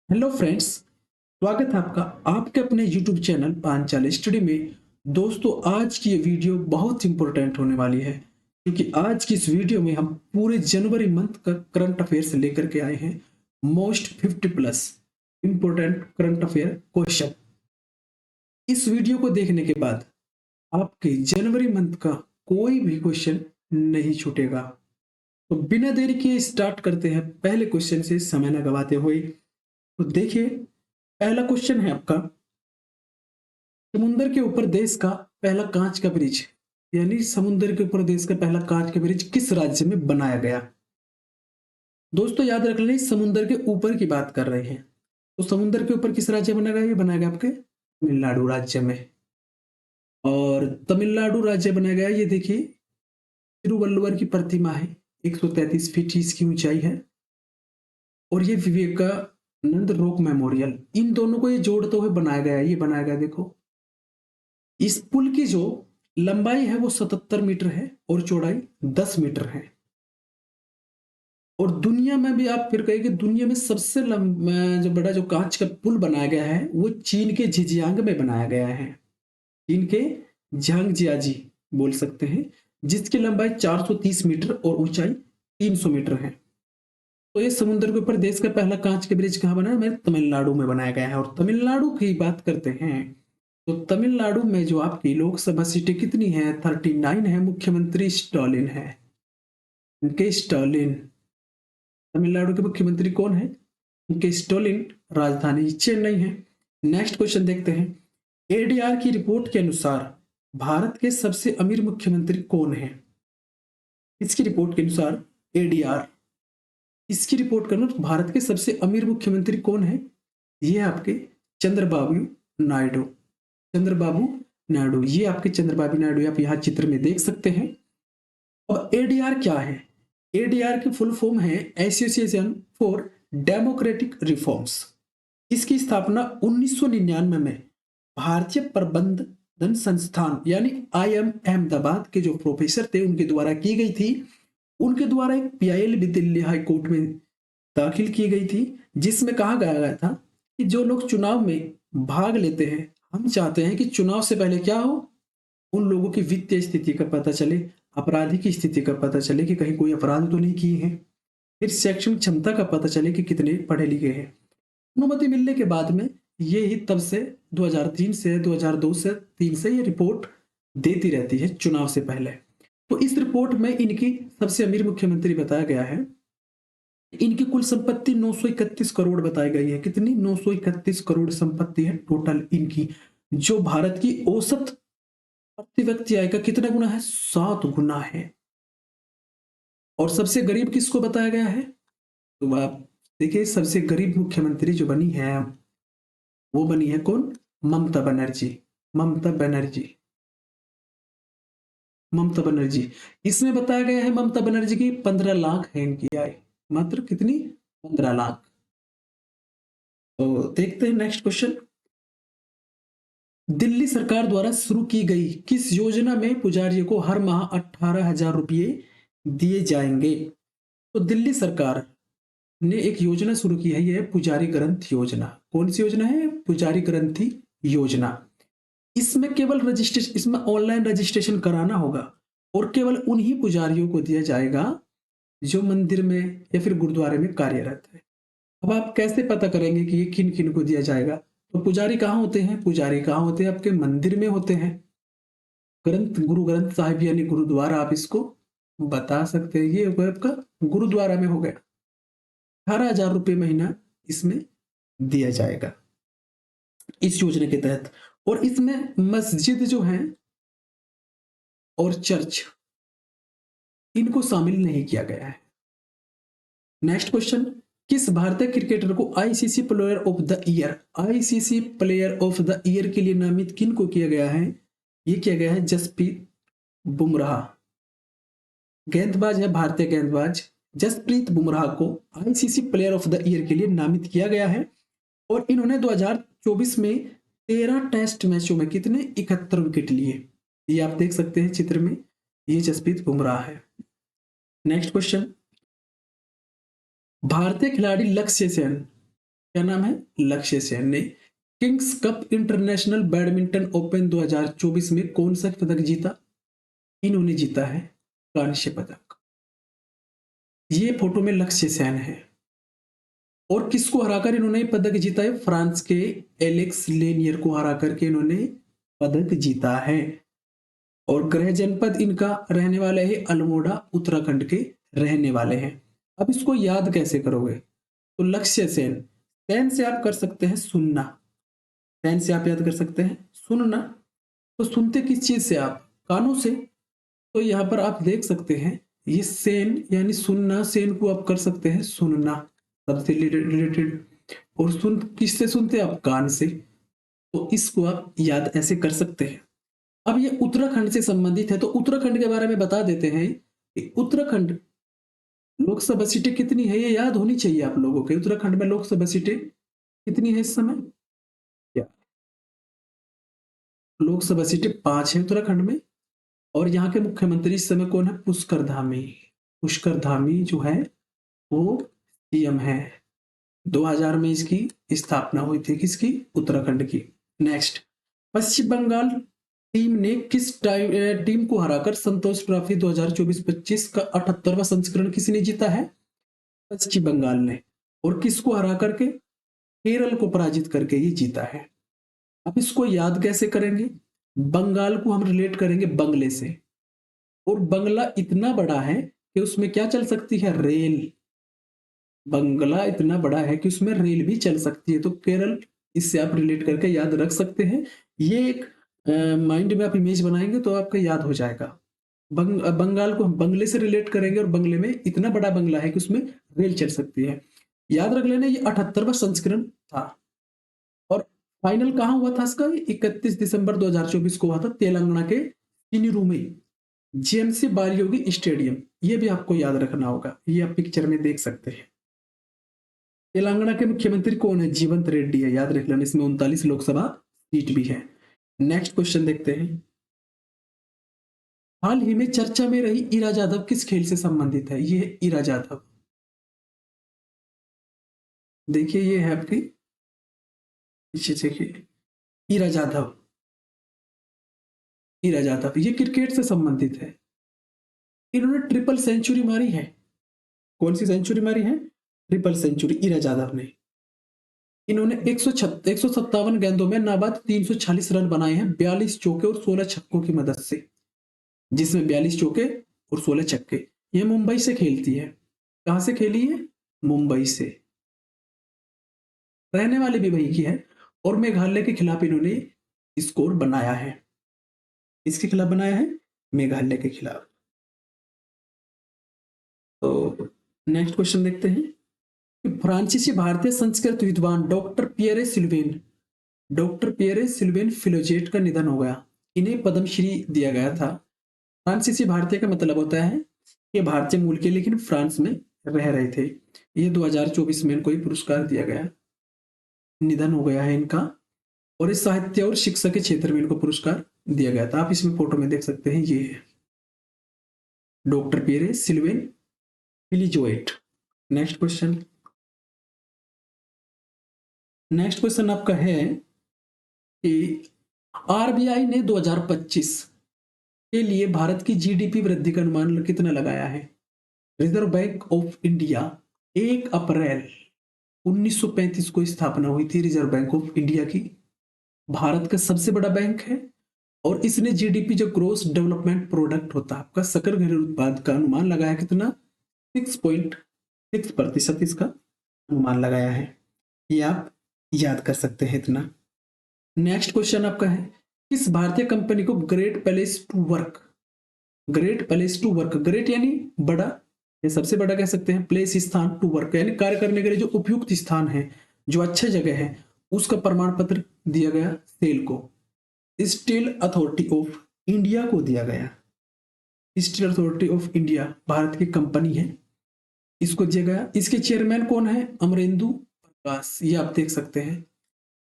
Hello friends, स्वागत है आपका आपके अपने यूट्यूब चैनल पांचाल स्टडी में। दोस्तों, आज की ये वीडियो बहुत इंपॉर्टेंट होने वाली है क्योंकि आज की इस वीडियो में हम पूरे जनवरी मंथ का करंट अफेयर्स लेकर के आए हैं। Most 50 plus important current affair question. इस वीडियो को देखने के बाद आपके जनवरी मंथ का कोई भी क्वेश्चन नहीं छूटेगा। तो बिना देरी के स्टार्ट करते हैं पहले क्वेश्चन से, समय न गवाते हुए। तो देखिए, पहला क्वेश्चन है आपका, समुंदर के ऊपर देश का पहला कांच का ब्रिज, यानी समुंदर के ऊपर देश का पहला कांच का ब्रिज किस राज्य में बनाया गया। दोस्तों याद रख लें, समुंदर के ऊपर की बात कर रहे हैं। तो समुंदर के ऊपर किस राज्य में बनाया गया? ये बनाया गया आपके तमिलनाडु राज्य में। और तमिलनाडु राज्य बनाया गया, ये देखिए तिरुवल्लुवर की प्रतिमा है, 133 फीट इसकी ऊंचाई है। और ये विवेकानंद रॉक मेमोरियल, इन दोनों को ये जोड़ते हुए बनाया गया है। ये बनाया गया, देखो इस पुल की जो लंबाई है वो 77 मीटर है और चौड़ाई 10 मीटर है। और दुनिया में भी आप फिर कहेंगे दुनिया में सबसे जो बड़ा जो कांच का पुल बनाया गया है वो चीन के झिंजियांग में बनाया गया है। चीन के झांगजियाजी बोल सकते हैं, जिसकी लंबाई 430 मीटर और ऊंचाई 300 मीटर है। तो ये समुद्र के ऊपर देश का पहला कांच का ब्रिज कहाँ बना है? तमिलनाडु में बनाया गया है। और तमिलनाडु की बात करते हैं तो तमिलनाडु में जो आपकी लोकसभा सीटें कितनी है? 39 है। मुख्यमंत्री स्टालिन है, उनके स्टालिन। तमिलनाडु के मुख्यमंत्री कौन है? उनके स्टालिन। राजधानी चेन्नई है। नेक्स्ट क्वेश्चन देखते हैं। एडीआर की रिपोर्ट के अनुसार भारत के सबसे अमीर मुख्यमंत्री कौन है? इसकी रिपोर्ट के अनुसार एडीआर, इसकी रिपोर्ट करना, भारत के सबसे अमीर मुख्यमंत्री कौन है? ये आपके चंद्रबाबू नायडू। चंद्रबाबू नायडू, ये आपके चंद्रबाबू नायडू आप यहाँ चित्र में देख सकते हैं। अब एडीआर क्या है? एडीआर की फुल फॉर्म है एसोसिएशन फॉर डेमोक्रेटिक रिफॉर्म्स। इसकी स्थापना 1999 में भारतीय प्रबंधन संस्थान यानी IIM अहमदाबाद के जो प्रोफेसर थे उनके द्वारा की गई थी। उनके द्वारा एक पीआईएल भी दिल्ली हाई कोर्ट में दाखिल की गई थी, जिसमें कहा गया था कि जो लोग चुनाव में भाग लेते हैं, हम चाहते हैं कि चुनाव से पहले क्या हो, उन लोगों की वित्तीय स्थिति का पता चले, अपराधी की स्थिति का पता चले कि कहीं कोई अपराध तो नहीं किए हैं, फिर शैक्षणिक क्षमता का पता चले कि कितने पढ़े लिखे हैं। अनुमति मिलने के बाद में ये ही तब से 2003 से 2002 से 3 से ये रिपोर्ट देती रहती है चुनाव से पहले। तो इस रिपोर्ट में इनकी सबसे अमीर मुख्यमंत्री बताया गया है। इनकी कुल संपत्ति 931 करोड़ बताई गई है। कितनी? 931 करोड़ संपत्ति है टोटल इनकी, जो भारत की औसत प्रति व्यक्ति आय का कितना गुना है? 7 गुना है। और सबसे गरीब किसको बताया गया है? तो आप देखिए, सबसे गरीब मुख्यमंत्री जो बनी है वो बनी है कौन? ममता बनर्जी। ममता बनर्जी, ममता बनर्जी। इसमें बताया गया है ममता बनर्जी की 15 लाख है इनकी आय। मात्र कितनी? 15 लाख। तो देखते हैं नेक्स्ट क्वेश्चन। दिल्ली सरकार द्वारा शुरू की गई किस योजना में पुजारियों को हर माह 18,000 रुपये दिए जाएंगे? तो दिल्ली सरकार ने एक योजना शुरू की है, यह पुजारी ग्रंथ योजना। कौन सी योजना है? पुजारी ग्रंथी योजना। इसमें केवल रजिस्ट्रेशन, इसमें ऑनलाइन रजिस्ट्रेशन कराना होगा और केवल उन्हीं पुजारियों को दिया जाएगा जो मंदिर में या फिर गुरुद्वारे में कार्यरत है। अब आप कैसे पता करेंगे कि ये किन किन को दिया जाएगा? तो पुजारी कहाँ होते हैं? पुजारी कहाँ होते हैं? आपके मंदिर में होते हैं। ग्रंथ, गुरु ग्रंथ साहिब यानी गुरुद्वारा, आप इसको बता सकते हैं। ये हो गया आपका गुरुद्वारा में हो गया। 18,000 रुपये महीना इसमें दिया जाएगा इस योजना के तहत। और इसमें मस्जिद जो है और चर्च, इनको शामिल नहीं किया गया है। Next question. किस भारतीय क्रिकेटर को ICC player of the year, ICC player of the year के लिए नामित किन को किया गया है? ये किया गया है जसप्रीत बुमराह। गेंदबाज है, भारतीय गेंदबाज जसप्रीत बुमराह को ICC player of the year के लिए नामित किया गया है। और इन्होंने 2024 में 13 टेस्ट मैचों में कितने? 71 विकेट लिए। ये आप देख सकते हैं चित्र में, ये जसप्रीत बुमराह है। Next question. भारतीय खिलाड़ी लक्ष्य सेन क्या नाम है? लक्ष्य सेन ने Kings cup international badminton open 2024 में कौन सा पदक जीता? इन्होंने जीता है कांस्य पदक। ये फोटो में लक्ष्य सेन है। और किसको हराकर इन्होंने पदक जीता है? फ्रांस के एलेक्स लेनियर को हरा करके इन्होंने पदक जीता है। और गृह जनपद इनका रहने वाला है अल्मोड़ा, उत्तराखंड के रहने वाले हैं। अब इसको याद कैसे करोगे? तो लक्ष्य सेन, सेन से आप कर सकते हैं सुनना, सेन से आप याद कर सकते हैं सुनना। तो सुनते किस चीज से आप? कानों से। तो यहाँ पर आप देख सकते हैं ये सेन यानी सुनना, सेन को आप कर सकते हैं सुनना, सबसे रिलेटेड। और सुन किससे सुनते हैं आप? कान से। तो इसको आप याद ऐसे कर सकते हैं। अब ये उत्तराखंड से संबंधित है, तो उत्तराखंड के बारे में बता देते हैं कि उत्तराखंड लोकसभा सीटें कितनी है, ये याद होनी चाहिए आप लोगों के। उत्तराखंड में लोकसभा सीटें कितनी है इस समय? क्या लोकसभा सीटें 5 है उत्तराखंड में। और यहाँ के मुख्यमंत्री इस समय कौन है? पुष्कर धामी। पुष्कर धामी जो है वो सीएम है। 2000 में इसकी स्थापना हुई थी, किसकी? उत्तराखंड की। नेक्स्ट, पश्चिम बंगाल टीम ने किस टीम को हराकर संतोष ट्रॉफी 2024-25 का 78वां संस्करण किसने जीता है? पश्चिम बंगाल ने। और किसको हरा करके? केरल को पराजित करके ये जीता है। अब इसको याद कैसे करेंगे? बंगाल को हम रिलेट करेंगे बंगले से। और बंगला इतना बड़ा है कि उसमें क्या चल सकती है? रेल। बंगला इतना बड़ा है कि उसमें रेल भी चल सकती है। तो केरल, इससे आप रिलेट करके याद रख सकते हैं। ये एक माइंड में आप इमेज बनाएंगे तो आपका याद हो जाएगा। बंगाल को हम बंगले से रिलेट करेंगे और बंगले में इतना बड़ा बंगला है कि उसमें रेल चल सकती है। याद रख लेना ये 78वां संस्करण था। और फाइनल कहाँ हुआ था इसका? 31 दिसंबर 2024 को हुआ था तेलंगाना के किन्नूर में, जेएमसी बालयोगी स्टेडियम। ये भी आपको याद रखना होगा, ये आप पिक्चर में देख सकते हैं। तेलंगाना के मुख्यमंत्री कौन है? जीवंत रेड्डी है, याद रख लेना। इसमें 39 लोकसभा सीट भी है। नेक्स्ट क्वेश्चन देखते हैं। हाल ही में चर्चा में रही ईरा जाधव किस खेल से संबंधित है? ये है ईरा जाधव। देखिए ये है आपकी पीछे देखिए, ईरा जाधव। ईरा जाधव ये क्रिकेट से संबंधित है। इन्होंने ट्रिपल सेंचुरी मारी है। कौन सी सेंचुरी मारी है? ट्रिपल सेंचुरी ईरा जाधव ने। इन्होंने 157 गेंदों में नाबाद 346 रन बनाए हैं, 42 चौके और 16 छक्कों की मदद से, जिसमें 42 चौके और 16 छक्के। ये मुंबई से खेलती है। कहां से खेली है? मुंबई से। रहने वाले भी वही की है। और मेघालय के खिलाफ इन्होंने स्कोर बनाया है। इसके खिलाफ बनाया है? मेघालय के खिलाफ। तो नेक्स्ट क्वेश्चन देखते हैं कि फ्रांसीसी भारतीय संस्कृत विद्वान डॉक्टर पियरे सिल्वेन फिलोजेट का निधन हो गया। इन्हें पद्मश्री दिया गया था। फ्रांसीसी भारतीय का मतलब होता है कि भारतीय मूल के लेकिन फ्रांस में रह रहे थे। ये 2024 में इनको पुरस्कार दिया गया। निधन हो गया है इनका। और इस साहित्य और शिक्षा के क्षेत्र में इनको पुरस्कार दिया गया था। आप इसमें फोटो में देख सकते हैं, ये है doctor Pierre Sylvain Filliozat. Next question. Next question आपका है कि आरबीआई ने 2025 के लिए भारत की जीडीपी वृद्धि का अनुमान कितना लगाया है? रिजर्व बैंक ऑफ इंडिया 1 अप्रैल 1935 को स्थापना हुई थी। रिजर्व बैंक ऑफ इंडिया की भारत का सबसे बड़ा बैंक है। और इसने जीडीपी जो ग्रोस डेवलपमेंट प्रोडक्ट होता है आपका, सकल घरेलू उत्पाद का अनुमान लगाया कितना? 6.6% इसका अनुमान लगाया है। ये आप याद कर सकते हैं इतना। नेक्स्ट क्वेश्चन आपका है किस भारतीय कंपनी को ग्रेट यानी बड़ा, ये सबसे बड़ा कह सकते हैं, प्लेस स्थान, टू वर्क यानी कार्य करने के लिए जो उपयुक्त स्थान है, जो अच्छा जगह है, उसका प्रमाण पत्र दिया गया सेल को। स्टील अथॉरिटी ऑफ इंडिया को दिया गया। Steel authority of India Bharat की कंपनी है, इसको दिया गया। इसके चेयरमैन कौन है? अमरेंदु प्रकाश। ये आप देख सकते हैं।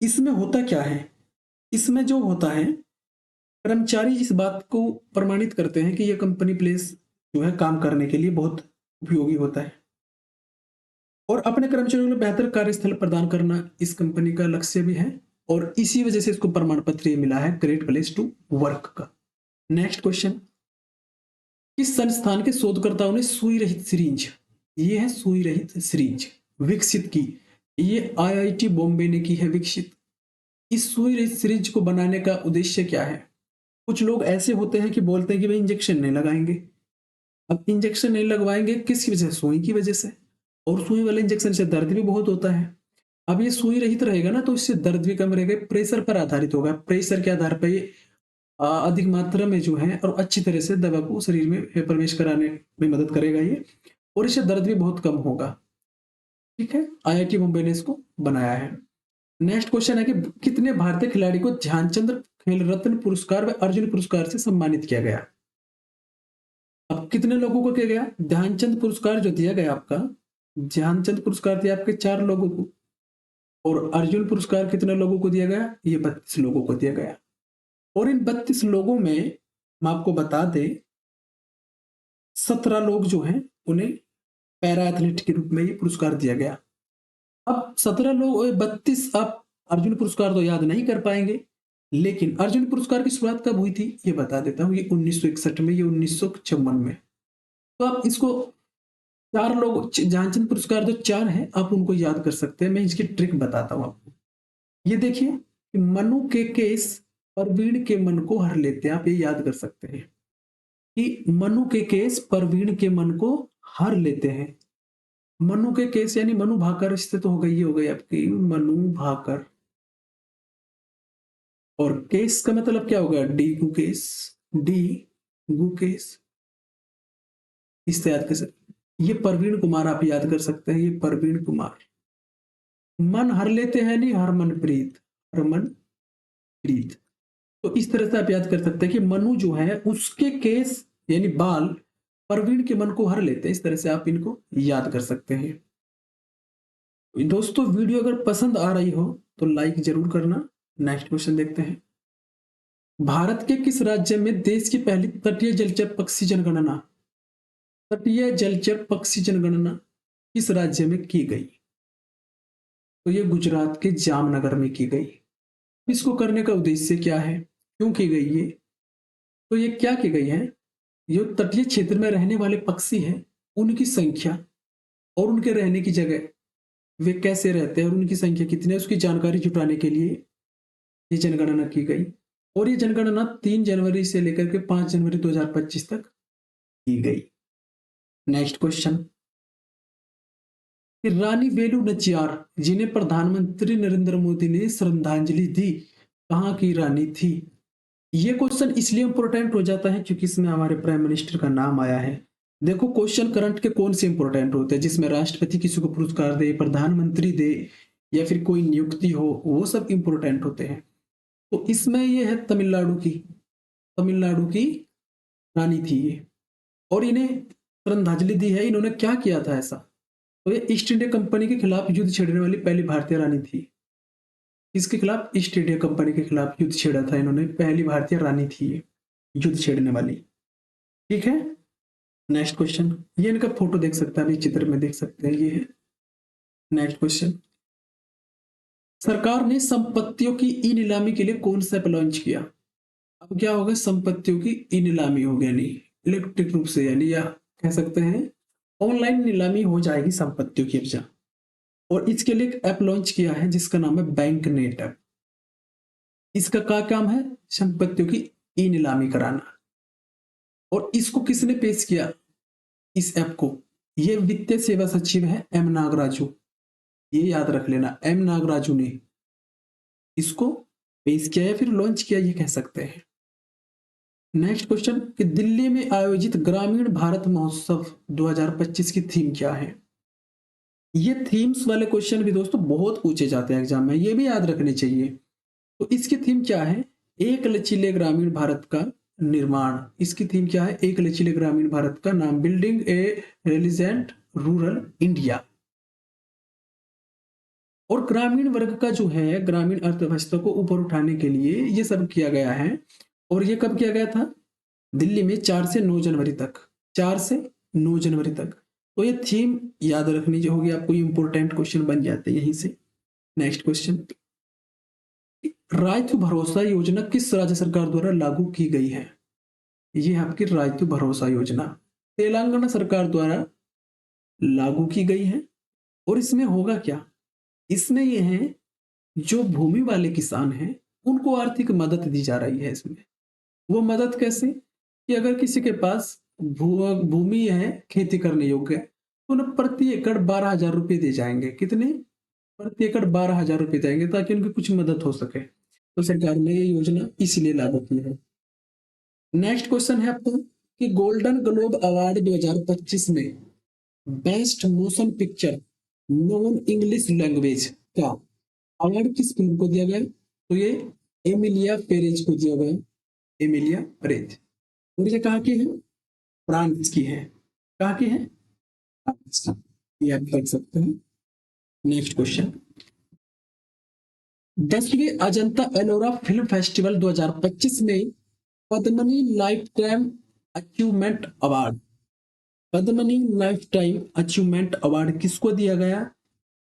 इसमें होता क्या है? इसमें जो होता है, कर्मचारी इस बात को प्रमाणित करते हैं कि यह कंपनी प्लेस जो है काम करने के लिए बहुत उपयोगी होता है। और अपने कर्मचारियों को बेहतर कार्यस्थल प्रदान करना इस कंपनी का लक्ष्य भी है, और इसी वजह से इसको प्रमाण पत्र ये मिला है ग्रेट प्लेस टू वर्क का। नेक्स्ट क्वेश्चन, किस संस्थान के शोधकर्ताओं ने सुई रहित सिरिंज, ये है सुई रहित सिरिंज, विकसित की? ये आईआईटी बॉम्बे ने की है विकसित। इस सुई रहित सिरिंज को बनाने का उद्देश्य क्या है? कुछ लोग ऐसे होते हैं कि बोलते हैं कि भाई इंजेक्शन नहीं लगाएंगे। अब इंजेक्शन नहीं लगवाएंगे किसकी वजह से? सुई की वजह से। और सुई वाले इंजेक्शन से दर्द भी बहुत होता है। अब ये सुई रहित रहेगा ना तो इससे दर्द भी कम रहेगा, प्रेशर पर आधारित होगा, प्रेशर के आधार पर ये अधिक मात्रा में जो है और अच्छी तरह से दवा को शरीर में प्रवेश कराने में मदद करेगा ये, और इससे दर्द भी बहुत कम होगा। ठीक है, आईआईटी मुंबई ने इसको बनाया है। नेक्स्ट क्वेश्चन है कि कितने भारतीय खिलाड़ी को ध्यानचंद खेल रत्न पुरस्कार व अर्जुन पुरस्कार से सम्मानित किया गया? अब कितने लोगों को किया गया? ध्यानचंद पुरस्कार जो दिया गया आपका, ध्यानचंद पुरस्कार दिया आपके 4 लोगों को, और अर्जुन पुरस्कार कितने लोगों को दिया गया? ये 32 लोगों को दिया गया। और इन 32 लोगों में मैं आपको बता दे 17 लोग जो हैं उन्हें पैरा एथलीट के रूप में ये पुरस्कार दिया गया। अब 17 लोग 32 आप अर्जुन पुरस्कार तो याद नहीं कर पाएंगे, लेकिन अर्जुन पुरस्कार की शुरुआत कब हुई थी ये बता देता हूँ। ये 1961 में, ये 1956 में। तो आप इसको 4 लोग, ध्यानचंद पुरस्कार तो 4 है, आप उनको याद कर सकते हैं। मैं इसकी ट्रिक बताता हूँ आपको। ये देखिए कि मनु के केस परवीन के मन को हर लेते हैं, आप ये याद कर सकते हैं कि मनु के केस परवीन के मन को हर लेते हैं। मनु के केस यानी मनु भाकर, इससे तो हो गई आपकी मनु भाकर। और केस का मतलब क्या होगा? डी गुकेश, डी गुकेश, इससे याद कर सकते। ये परवीन कुमार आप याद कर सकते हैं, ये परवीन कुमार। मन हर लेते हैं नहीं हरमनप्रीत, हरमनप्रीत। तो इस तरह से आप याद कर सकते हैं कि मनु जो है उसके केस यानी बाल परवीन के मन को हर लेते हैं। इस तरह से आप इनको याद कर सकते हैं। दोस्तों वीडियो अगर पसंद आ रही हो तो लाइक जरूर करना। नेक्स्ट क्वेश्चन देखते हैं, भारत के किस राज्य में देश की पहली तटीय जलचर पक्षी जनगणना, तटीय जलचर पक्षी जनगणना किस राज्य में की गई? तो ये गुजरात के जामनगर में की गई। इसको करने का उद्देश्य क्या है, क्यों की गई ये? तो ये क्या की गई है, जो तटीय क्षेत्र में रहने वाले पक्षी हैं उनकी संख्या और उनके रहने की जगह, वे कैसे रहते हैं और उनकी संख्या कितनी है, उसकी जानकारी जुटाने के लिए ये जनगणना की गई। और ये जनगणना 3 जनवरी से लेकर के 5 जनवरी 2025 तक की गई। नेक्स्ट क्वेश्चन, रानी वेलु नचियार जिन्हें प्रधानमंत्री नरेंद्र मोदी ने श्रद्धांजलि दी, कहाँ की रानी थी? ये क्वेश्चन इसलिए इंपॉर्टेंट हो जाता है क्योंकि इसमें हमारे प्राइम मिनिस्टर का नाम आया है। देखो क्वेश्चन करंट के कौन से इंपॉर्टेंट होते हैं, जिसमें राष्ट्रपति किसी को पुरस्कार दे, प्रधानमंत्री दे, या फिर कोई नियुक्ति हो, वो सब इंपॉर्टेंट होते हैं। तो इसमें ये है तमिलनाडु की रानी थी ये, और इन्हें श्रद्धांजलि दी है। इन्होंने क्या किया था ऐसा? तो ये ईस्ट इंडिया कंपनी के खिलाफ युद्ध छेड़ने वाली पहली भारतीय रानी थी। इसके खिलाफ, ईस्ट इंडिया कंपनी के खिलाफ युद्ध छेड़ा था इन्होंने, पहली भारतीय रानी थी ये युद्ध छेड़ने वाली। ठीक है, नेक्स्ट क्वेश्चन, ये इनका फोटो देख सकते हैं, अभी चित्र में देख सकते हैं, ये है। नेक्स्ट क्वेश्चन, सरकार ने संपत्तियों की ई नीलामी के लिए कौन सा ऐप लॉन्च किया? अब क्या होगा, संपत्तियों की ई नीलामी हो गया, नहीं इलेक्ट्रिक रूप से, यानी या कह सकते हैं ऑनलाइन नीलामी हो जाएगी संपत्तियों की अब। और इसके लिए एक ऐप लॉन्च किया है जिसका नाम है बैंक नेट ऐप। इसका क्या काम है? संपत्तियों की ई नीलामी कराना। और इसको किसने पेश किया इस ऐप को? ये वित्तीय सेवा सचिव है एम नागराजू, ये याद रख लेना, एम नागराजू ने इसको पेश किया या फिर लॉन्च किया, ये कह सकते हैं। नेक्स्ट क्वेश्चन, कि दिल्ली में आयोजित ग्रामीण भारत महोत्सव 2025 की थीम क्या है? ये थीम्स वाले क्वेश्चन भी दोस्तों बहुत पूछे जाते हैं एग्जाम में, ये भी याद रखने चाहिए। तो इसकी थीम क्या है? एक लचीले ग्रामीण भारत का निर्माण। इसकी थीम क्या है? एक लचीले ग्रामीण भारत का नाम, बिल्डिंग ए रेलिजेंट रूरल इंडिया। और ग्रामीण वर्ग का जो है, ग्रामीण अर्थव्यवस्था को ऊपर उठाने के लिए ये सब किया गया है। और ये कब किया गया था? दिल्ली में 4 से 9 जनवरी तक, 4 से 9 जनवरी तक। तो ये थीम याद रखनी जो होगी आपको, इंपॉर्टेंट क्वेश्चन बन जाते हैं यहीं से। नेक्स्ट क्वेश्चन, रायतु भरोसा योजना किस राज्य सरकार द्वारा लागू की गई है? ये आपकी रायतु भरोसा योजना तेलंगाना सरकार द्वारा लागू की गई है। और इसमें होगा क्या, इसमें ये है जो भूमि वाले किसान हैं उनको आर्थिक मदद दी जा रही है इसमें। वो मदद कैसे, कि अगर किसी के पास भूमि है खेती करने योग्य, तो उन्हें प्रति एकड़ 12,000 रुपये दिए जाएंगे। कितने? प्रति एकड़ 12,000 रुपये देंगे, ताकि उनकी कुछ मदद हो सके। तो सरकार ने ये योजना इसलिए लागू की है। नेक्स्ट क्वेश्चन है आपका कि गोल्डन ग्लोब अवार्ड 2025 में best motion picture non English language का अवार्ड किस फिल्म को दिया गया? तो ये एमिलिया पेरेज को दिया गया, एमिलिया पेरेज। और ये कहाँ की है? फ्रांस की है। कहाँ की है? फ्रांस की। ये आप देख सकते हैं। नेक्स्ट क्वेश्चन, 10वीं अजंता एलोरा फिल्म फेस्टिवल 2025 में Padmini life time achievement award, Padmini life time achievement award किसको दिया गया?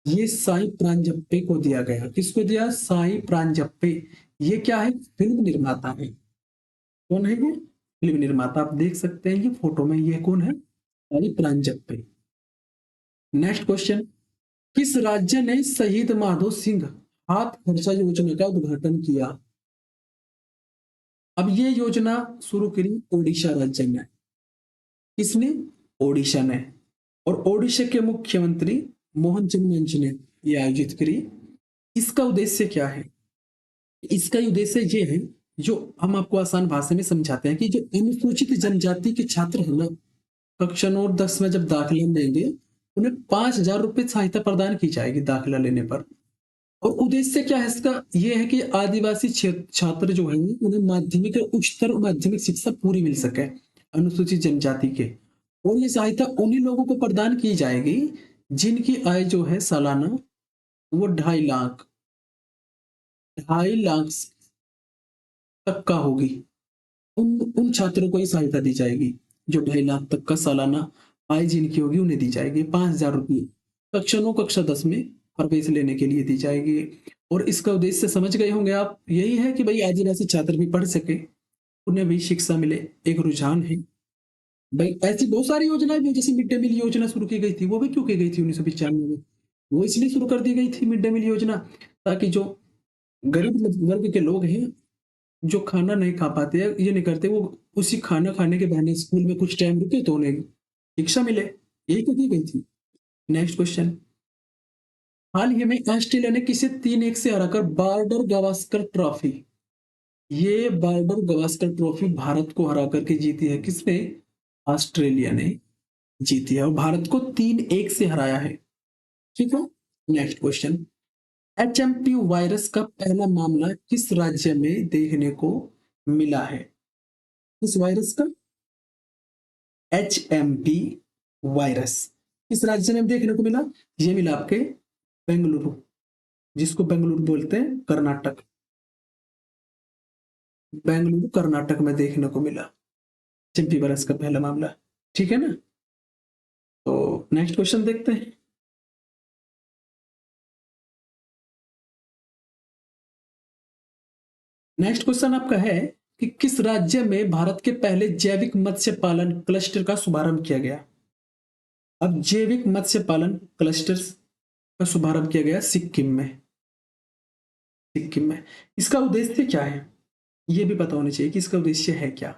ये साई प्रांजप्पे को दिया गया। किसको दिया? साई प्रांजप्पे। ये क्या है? फिल्म निर्माता है। कौन है ये? फिल्म निर्माता। आप देख सकते हैं ये फोटो में, ये कौन है? साई प्रांजप्पे। नेक्स्ट क्वेश्चन, किस राज्य ने शहीद माधो सिंह हाथ खर्चा योजना का उद्घाटन किया? अब ये योजना शुरू करी ओडिशा राज्य में। किसने? ओडिशा ने। और ओडिशा के मुख्यमंत्री मोहन चंद्र ने ये आयोजित करी। इसका उद्देश्य क्या है? इसका उद्देश्य ये है, जो हम आपको आसान भाषा में समझाते हैं, कि जो अनुसूचित जनजाति के छात्र हैं ना, कक्षा 9 और 10 में जब दाखिला लेंगे, उन्हें 5,000 रुपये सहायता प्रदान की जाएगी दाखिला लेने पर। और उद्देश्य क्या है इसका? ये है कि आदिवासी छात्र जो हैं उन्हें माध्यमिक और उच्चतर माध्यमिक शिक्षा पूरी मिल सके, अनुसूचित जनजाति के। और ये सहायता उन्हीं लोगों को प्रदान की जाएगी जिनकी आय जो है सालाना वो 2.5 लाख तक का होगी। उन उन छात्रों को ही सहायता दी जाएगी जो 2.5 लाख तक का सालाना आय जिनकी होगी, उन्हें दी जाएगी 5,000 रुपये कक्षा 9 कक्षा 10 में प्रवेश लेने के लिए दी जाएगी। और इसका उद्देश्य समझ गए होंगे आप, यही है कि भाई आदिवासी छात्र भी पढ़ सके, उन्हें भी शिक्षा मिले। एक रुझान है भाई। ऐसी बहुत सारी योजनाएं भी, जैसे मिड डे मील योजना शुरू की गई थी, वो भी क्यों की गई थी 1995 में? वो इसलिए शुरू कर दी गई थी मिड डे मील योजना, ताकि जो गरीब वर्ग के लोग हैं जो खाना नहीं खा पाते हैं, ये नहीं करते, वो उसी खाना खाने के बहाने स्कूल में कुछ टाइम रुके तो उन्हें शिक्षा मिले। यही तो की गई थी। नेक्स्ट क्वेश्चन, हाल ही में ऑस्ट्रेलिया ने किसे 3-1 से हराकर बॉर्डर गावस्कर ट्रॉफी, ये बॉर्डर गावस्कर ट्रॉफी भारत को हरा करके जीती है। किसने? ऑस्ट्रेलिया ने जीती है, और भारत को 3-1 से हराया है। ठीक है। नेक्स्ट क्वेश्चन, एचएमपी वायरस का पहला मामला किस राज्य में देखने को मिला है? इस वायरस का एचएमपी वायरस किस राज्य में देखने को मिला? ये मिला आपके बेंगलुरु, जिसको बेंगलुरु बोलते हैं, कर्नाटक। बेंगलुरु कर्नाटक में देखने को मिला एचएमपी वायरस का पहला मामला। ठीक है ना? तो नेक्स्ट क्वेश्चन देखते हैं। नेक्स्ट क्वेश्चन आपका है कि किस राज्य में भारत के पहले जैविक मत्स्य पालन क्लस्टर का शुभारंभ किया गया? अब जैविक मत्स्य पालन क्लस्टर का शुभारंभ किया गया सिक्किम में। सिक्किम में। इसका उद्देश्य क्या है, यह भी पता होना चाहिए कि इसका उद्देश्य है क्या।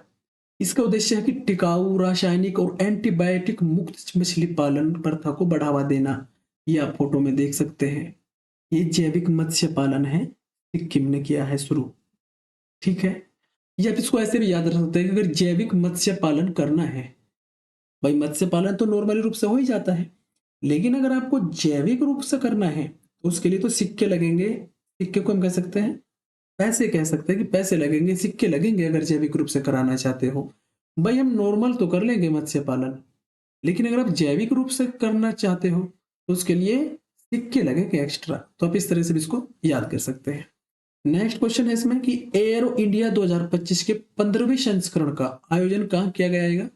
इसका उद्देश्य है कि टिकाऊ, रासायनिक और एंटीबायोटिक मुक्त मछली पालन प्रथा को बढ़ावा देना। ये आप फोटो में देख सकते हैं, ये जैविक मत्स्य पालन है, सिक्किम ने किया है शुरू। ठीक है। या आप इसको ऐसे भी याद रख सकते हैं कि अगर जैविक मत्स्य पालन करना है, भाई मत्स्य पालन तो नॉर्मली रूप से हो ही जाता है, लेकिन अगर आपको जैविक रूप से करना है तो उसके लिए तो सिक्के लगेंगे। सिक्के को हम कह सकते हैं, पैसे कह सकते हैं कि पैसे लगेंगे, सिक्के लगेंगे अगर जैविक रूप से कराना चाहते हो। भाई हम नॉर्मल तो कर लेंगे मत्स्य पालन, लेकिन अगर आप जैविक रूप से करना चाहते हो तो उसके लिए सिक्के लगेंगे एक्स्ट्रा। तो आप इस तरह से भी इसको याद कर सकते हैं। नेक्स्ट क्वेश्चन है इसमें कि एरो इंडिया 2025 के 15वें संस्करण का आयोजन कहाँ किया गया है?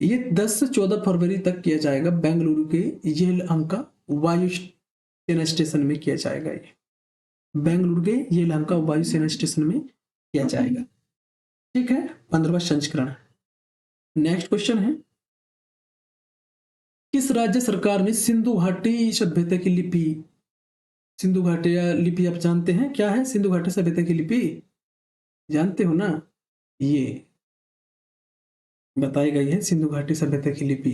ये 10 से 14 फरवरी तक किया जाएगा। बेंगलुरु के येलहंका वायु सेना स्टेशन में किया जाएगा। ये बेंगलुरु के येलहंका वायु सेना स्टेशन में किया जाएगा। ठीक है, 15वां संस्करण। नेक्स्ट क्वेश्चन है, किस राज्य सरकार ने सिंधु घाटी सभ्यता की लिपि, सिंधु घाटी लिपि आप जानते हैं क्या है? सिंधु घाटी सभ्यता की लिपि जानते हो ना? ये बताई गई है सिंधु घाटी सभ्यता की लिपि।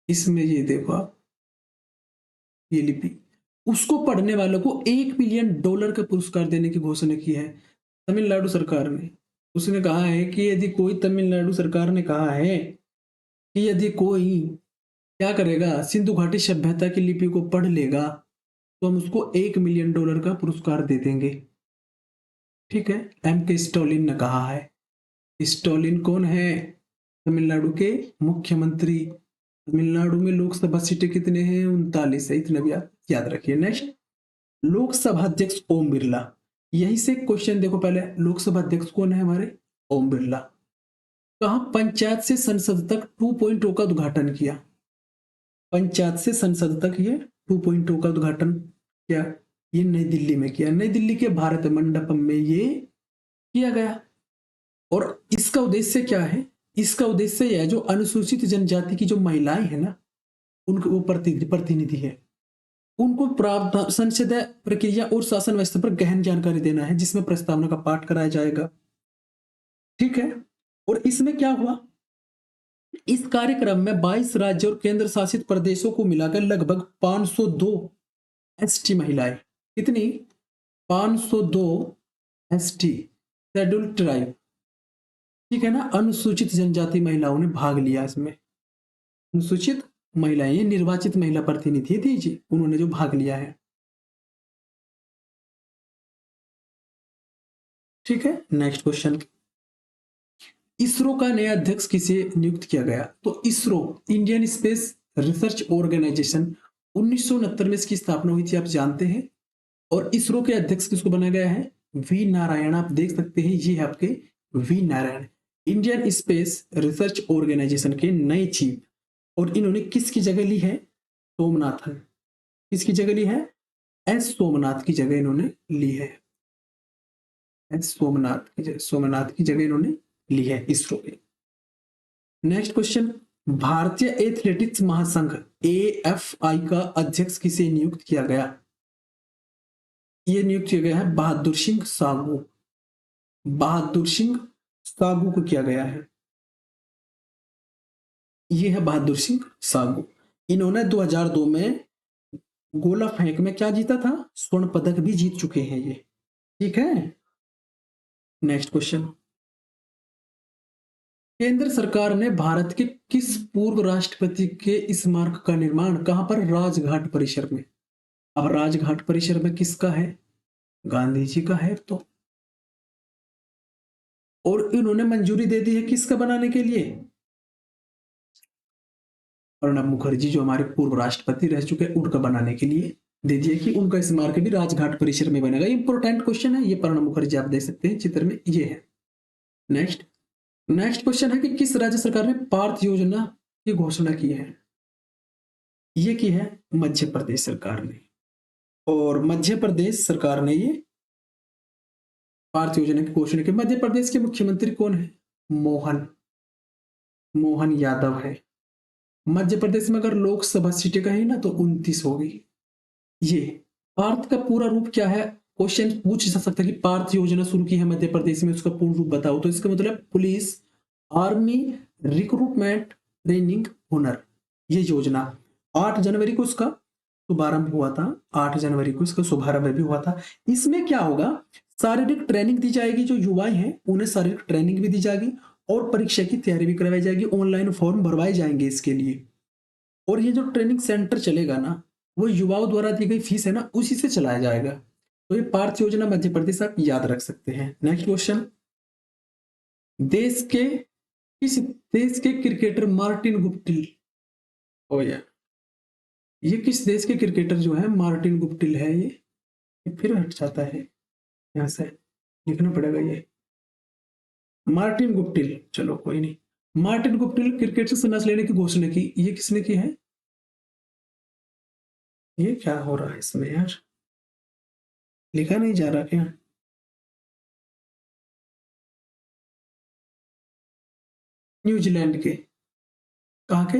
इसमें ये देखो आप, ये लिपि, उसको पढ़ने वालों को $1 मिलियन का पुरस्कार देने की घोषणा की है तमिलनाडु सरकार ने। उसने कहा है कि यदि कोई, तमिलनाडु सरकार ने कहा है कि यदि कोई क्या करेगा, सिंधु घाटी सभ्यता की लिपि को पढ़ लेगा तो हम उसको $1 मिलियन का पुरस्कार दे देंगे। ठीक है, के स्टालिन ने कहा है। स्टालिन कौन है? तमिलनाडु के मुख्यमंत्री। तमिलनाडु में लोकसभा सीटें कितने हैं? 39 है। इतना भी याद रखिए। नेक्स्ट, लोकसभा अध्यक्ष ओम बिरला। यही से क्वेश्चन देखो पहले, लोकसभा अध्यक्ष कौन है हमारे? ओम बिरला। कहा पंचायत से संसद तक 2.0 का उद्घाटन किया? पंचायत से संसद तक ये 2.0 का उद्घाटन किया, ये नई दिल्ली में किया। नई दिल्ली के भारत मंडपम में ये किया गया। और इसका उद्देश्य क्या है? इसका उद्देश्य यह है, जो अनुसूचित जनजाति की जो महिलाएं हैं ना, उनके वो प्रतिनिधि है, उनको प्रावधान, संसदीय प्रक्रिया और शासन व्यवस्था पर गहन जानकारी देना है, जिसमें प्रस्तावना का पाठ कराया जाएगा। ठीक है, और इसमें क्या हुआ, इस कार्यक्रम में 22 राज्य और केंद्र शासित प्रदेशों को मिलाकर लगभग 502 एसटी महिलाएं, कितनी? 502 एसटी, शेड्यूल्ड ट्राइब, ठीक है ना, अनुसूचित जनजाति महिलाओं ने भाग लिया इसमें। अनुसूचित महिलाएं, ये निर्वाचित महिला प्रतिनिधि थी जी, उन्होंने जो भाग लिया है। ठीक है, नेक्स्ट क्वेश्चन, इसरो का नया अध्यक्ष किसे नियुक्त किया गया? तो ISRO, Indian space research organisation, 1969 में इसकी स्थापना हुई थी, आप जानते हैं। और इसरो के अध्यक्ष किसको बनाया गया है? वी नारायण। आप देख सकते हैं, ये है आपके V Narayan, Indian space research organisation के नए चीफ। और इन्होंने किसकी जगह ली है? सोमनाथन। किसकी जगह ली है? एस सोमनाथ की जगह इन्होंने ली है। एस सोमनाथ की जगह इन्होंने ली है इसरो के। नेक्स्ट क्वेश्चन, भारतीय एथलेटिक्स महासंघ AFI का अध्यक्ष किसे नियुक्त किया गया? ये नियुक्त किया गया है बहादुर सिंह साहू। बहादुर सिंह साहू को किया गया है। ये है बहादुर सिंह साहू। इन्होंने 2002 में गोला फेंक में क्या जीता था? स्वर्ण पदक भी जीत चुके हैं ये। ठीक है, नेक्स्ट क्वेश्चन, केंद्र सरकार ने भारत के किस पूर्व राष्ट्रपति के स्मारक का निर्माण कहां पर? राजघाट परिसर में। अब राजघाट परिसर में किसका है? गांधी जी का है। तो और इन्होंने मंजूरी दे दी है किसका बनाने के लिए? प्रणब मुखर्जी, जो हमारे पूर्व राष्ट्रपति रह चुके हैं, उनका बनाने के लिए दे दिया कि उनका स्मारक भी राजघाट परिसर में बनेगा। इंपोर्टेंट क्वेश्चन है ये, प्रणब मुखर्जी आप देख सकते हैं चित्र में, ये है। नेक्स्ट, नेक्स्ट क्वेश्चन है कि किस राज्य सरकार ने पार्थ योजना की घोषणा की है? ये की है मध्य प्रदेश सरकार ने। और मध्य प्रदेश सरकार ने ये पार्थ योजना की घोषणा की। मध्य प्रदेश के मुख्यमंत्री कौन है? मोहन, मोहन यादव है। मध्य प्रदेश में अगर लोकसभा सीटें कहें ना तो 29 होगी। ये पार्थ का पूरा रूप क्या है? क्वेश्चन पूछ जा सकता है कि पार्थ योजना शुरू की है मध्य प्रदेश में, उसका पूर्ण रूप बताओ। तो इसका मतलब पुलिस, आर्मी, रिक्रूटमेंट, ट्रेनिंग, हुनर। ये योजना 8 जनवरी को इसका शुभारंभ हुआ था। 8 जनवरी को इसका शुभारंभ भी हुआ था। इसमें क्या होगा? शारीरिक ट्रेनिंग दी जाएगी, जो युवाएं हैं उन्हें शारीरिक ट्रेनिंग भी दी जाएगी और परीक्षा की तैयारी भी करवाई जाएगी। ऑनलाइन फॉर्म भरवाए जाएंगे इसके लिए। और ये जो ट्रेनिंग सेंटर चलेगा ना, वो युवाओं द्वारा दी गई फीस है ना, उसी से चलाया जाएगा। तो ये पार्थ योजना मध्य प्रदेश आप याद रख सकते हैं। नेक्स्ट क्वेश्चन, देश के किस देश के क्रिकेटर मार्टिन गुप्टिल, ओ या ये किस देश के क्रिकेटर जो है मार्टिन गुप्टिल है? ये फिर हट जाता है, यहां से लिखना पड़ेगा ये मार्टिन गुप्टिल। चलो कोई नहीं, मार्टिन गुप्टिल क्रिकेट से संन्यास लेने की घोषणा की, ये किसने की है? ये क्या हो रहा है इसमें यार, लिखा नहीं जा रहा क्या? न्यूजीलैंड के। कहाँ के?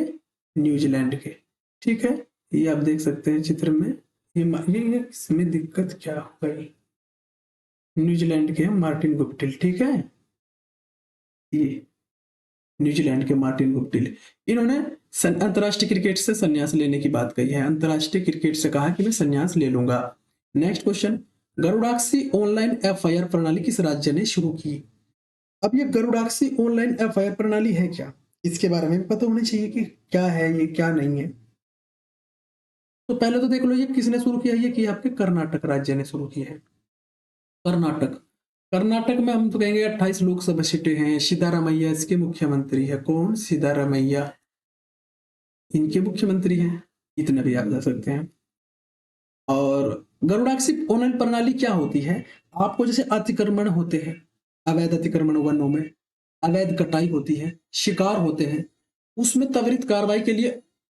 न्यूजीलैंड के। ठीक है, ये आप देख सकते हैं चित्र में। ये इसमें दिक्कत क्या हो गई? न्यूजीलैंड के मार्टिन गुप्टिल, ठीक है। ये न्यूजीलैंड के मार्टिन गुप्टिल, इन्होंने अंतर्राष्ट्रीय क्रिकेट से संन्यास लेने की बात कही है। अंतर्राष्ट्रीय क्रिकेट से कहा कि मैं संन्यास ले लूंगा। नेक्स्ट क्वेश्चन, गरुड़ाक्षी ऑनलाइन एफआईआर प्रणाली किस राज्य ने शुरू की? अब ये गरुड़ाक्षी ऑनलाइन एफआईआर प्रणाली है क्या, इसके बारे में पता होना चाहिए कि क्या है ये, क्या नहीं है। तो पहले तो देख लो ये किसने शुरू किया, ये कि आपके कर्नाटक राज्य ने शुरू की है। कर्नाटक, कर्नाटक में हम तो कहेंगे 28 लोकसभा सीटें हैं। सिद्धारामैया इसके मुख्यमंत्री है। कौन? सिद्धारामैया इनके मुख्यमंत्री हैं। इतने भी आप जा सकते हैं। और गरुड़ाक्षी ऑनलाइन प्रणाली क्या होती है? आपको जैसे अतिक्रमण होते हैं, अवैध अतिक्रमण वनों में, अवैध कटाई होती है, शिकार होते हैं, उसमें त्वरित कार्रवाई के लिए,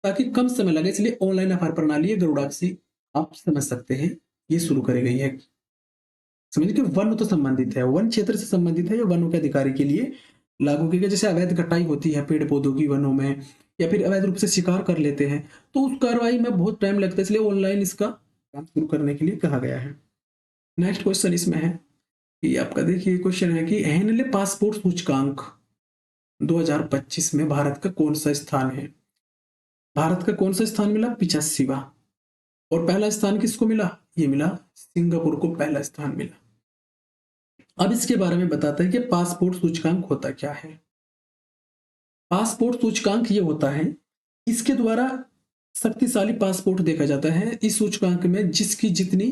ताकि कम समय लगे, इसलिए ऑनलाइन एफआईआर प्रणाली है गरुड़ाक्षी, आप समझ सकते हैं, ये शुरू करी गई है। समझिए कि वन तो संबंधित है, वन क्षेत्र से संबंधित है, या वनों के अधिकारी के लिए लागू की गई। जैसे अवैध कटाई होती है पेड़ पौधों की वनों में, या फिर अवैध रूप से शिकार कर लेते हैं, तो उस कार्रवाई में बहुत टाइम लगता है, इसलिए ऑनलाइन इसका काम शुरू करने के लिए कहा गया है। नेक्स्ट क्वेश्चन इसमें है कि आपका देखिए क्वेश्चन है कि हेनले पासपोर्ट सूचकांक 2025 में भारत का कौन सा स्थान है? भारत का कौन सा स्थान मिला? 85वां। और पहला स्थान किसको मिला? ये मिला सिंगापुर को, पहला स्थान मिला। अब इसके बारे में बताते हैं कि पासपोर्ट सूचकांक होता क्या है। पासपोर्ट सूचकांक ये होता है, इसके द्वारा शक्तिशाली पासपोर्ट देखा जाता है। इस सूचकांक में जिसकी जितनी